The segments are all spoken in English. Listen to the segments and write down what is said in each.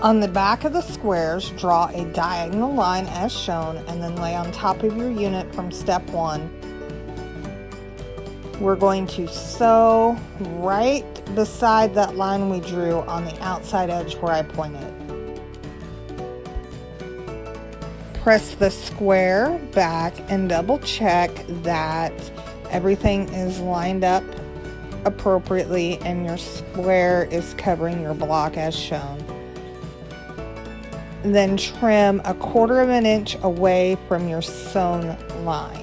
On the back of the squares, draw a diagonal line as shown and then lay on top of your unit from step 1. We're going to sew right beside that line we drew on the outside edge where I pointed. Press the square back and double check that everything is lined up appropriately and your square is covering your block as shown. Then trim 1/4 of an inch away from your sewn line.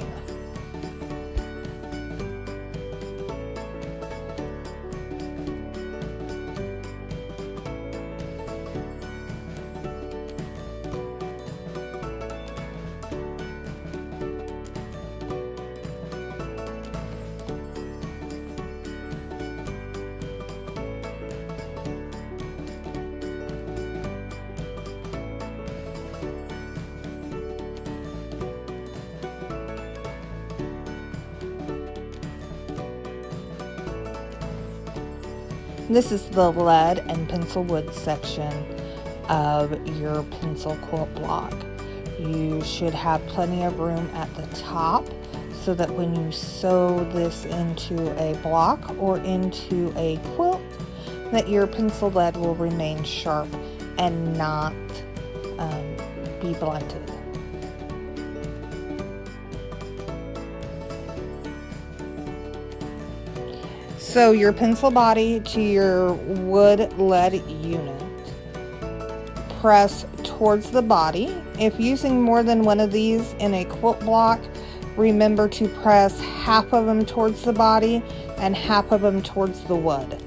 This is the lead and pencil wood section of your pencil quilt block. You should have plenty of room at the top so that when you sew this into a block or into a quilt, that your pencil lead will remain sharp and not be blunted. Sew your pencil body to your wood lead unit. Press towards the body. If using more than one of these in a quilt block, remember to press half of them towards the body and half of them towards the wood.